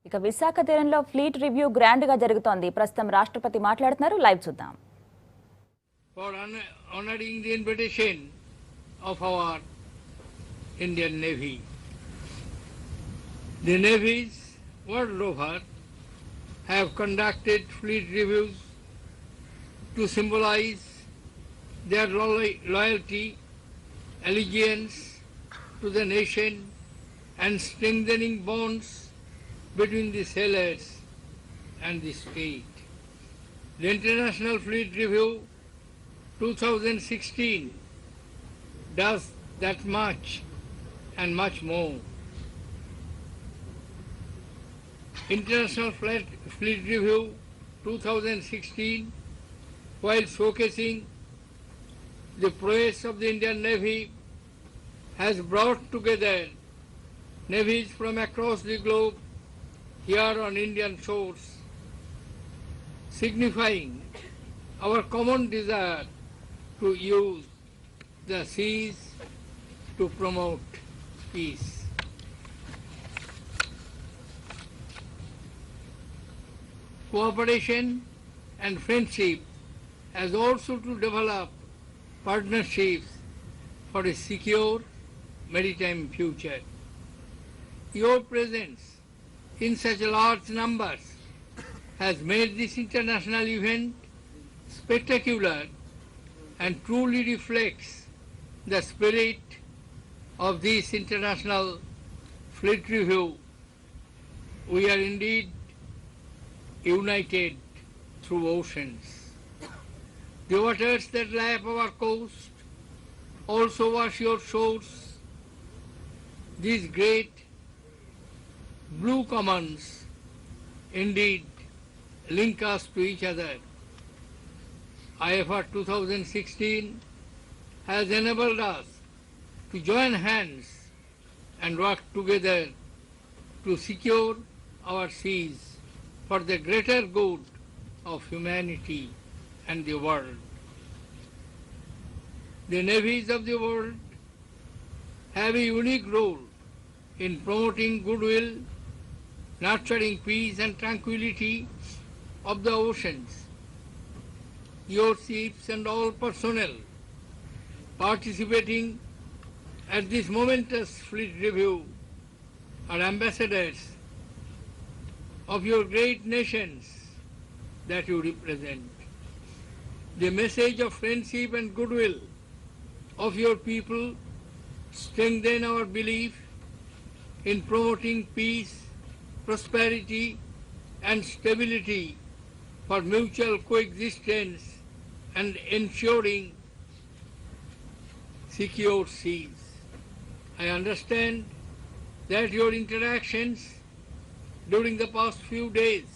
ఇక విశాఖ తీరంలో fleet review grand గా జరుగుతోంది. ప్రస్తుతం రాష్ట్రపతి మాట్లాడుతున్నారు. లైవ్ చూద్దాం. For honoring the invitation of our Indian Navy. The navies world over have conducted fleet reviews to symbolize their loyalty, allegiance to the nation and strengthening bonds between the sailors and the state. The International Fleet Review 2016 does that much and much more. International Fleet Review 2016, while showcasing the prowess of the Indian Navy, has brought together navies from across the globe here on Indian shores, signifying our common desire to use the seas to promote peace. Cooperation and friendship as also to develop partnerships for a secure maritime future. Your presence in such large numbers has made this international event spectacular and truly reflects the spirit of this International Fleet Review. We are indeed united through oceans. The waters that lap our coast also wash your shores. These great blue commons indeed link us to each other. IFR 2016 has enabled us to join hands and work together to secure our seas for the greater good of humanity and the world. The navies of the world have a unique role in promoting goodwill, nurturing peace and tranquility of the oceans. Your ships and all personnel participating at this momentous fleet review are ambassadors of your great nations that you represent. The message of friendship and goodwill of your people strengthen our belief in promoting peace, prosperity and stability for mutual coexistence and ensuring secure seas. I understand that your interactions during the past few days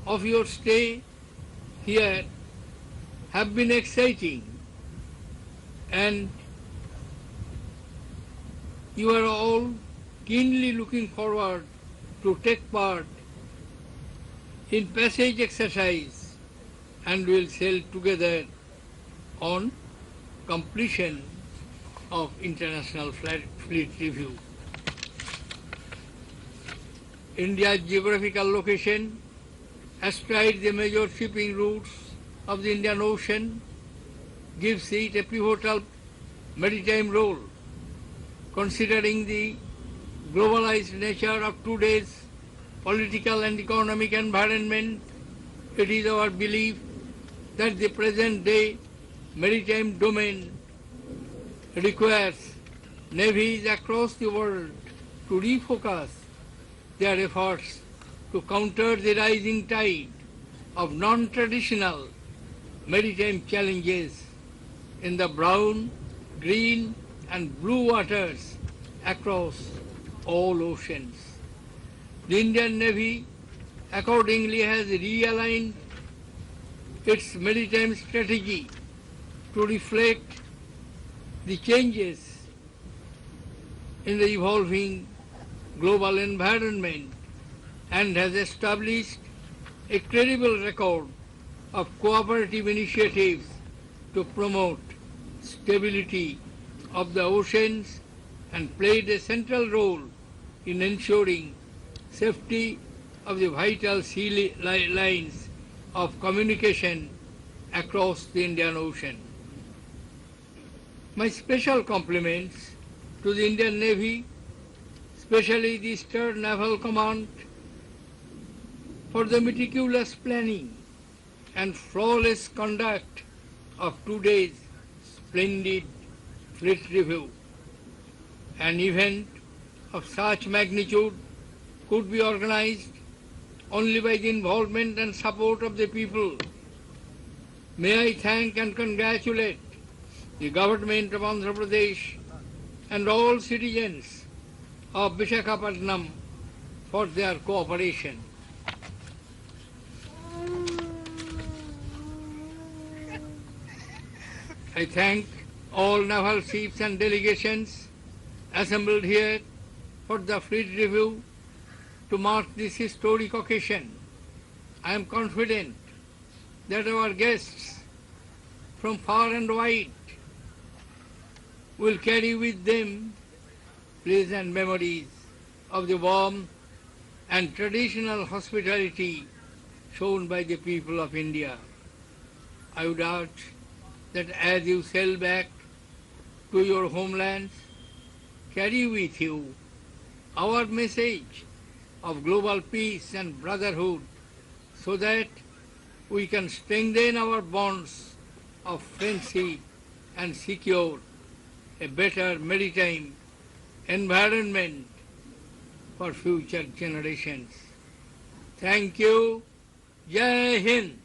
of your stay here have been exciting, and you are all keenly looking forward to take part in passage exercise and will sail together on completion of International Fleet Review. India's geographical location astride the major shipping routes of the Indian Ocean gives it a pivotal maritime role. Considering the globalized nature of today's political and economic environment, it is our belief that the present day maritime domain requires navies across the world to refocus their efforts to counter the rising tide of non-traditional maritime challenges in the brown, green and blue waters across all oceans. The Indian Navy accordingly has realigned its maritime strategy to reflect the changes in the evolving global environment and has established a credible record of cooperative initiatives to promote stability of the oceans and played a central role in ensuring safety of the vital lines of communication across the Indian Ocean. My special compliments to the Indian Navy, especially the Eastern Naval Command, for the meticulous planning and flawless conduct of today's splendid fleet review. An event of such magnitude could be organized only by the involvement and support of the people. May I thank and congratulate the government of Andhra Pradesh and all citizens of Visakhapatnam for their cooperation. I thank all naval chiefs and delegations assembled here for the fleet review to mark this historic occasion. I am confident that our guests from far and wide will carry with them pleasant memories of the warm and traditional hospitality shown by the people of India. I would urge that as you sail back to your homelands, carry with you our message of global peace and brotherhood so that we can strengthen our bonds of friendship and secure a better maritime environment for future generations. Thank you. Jai Hind.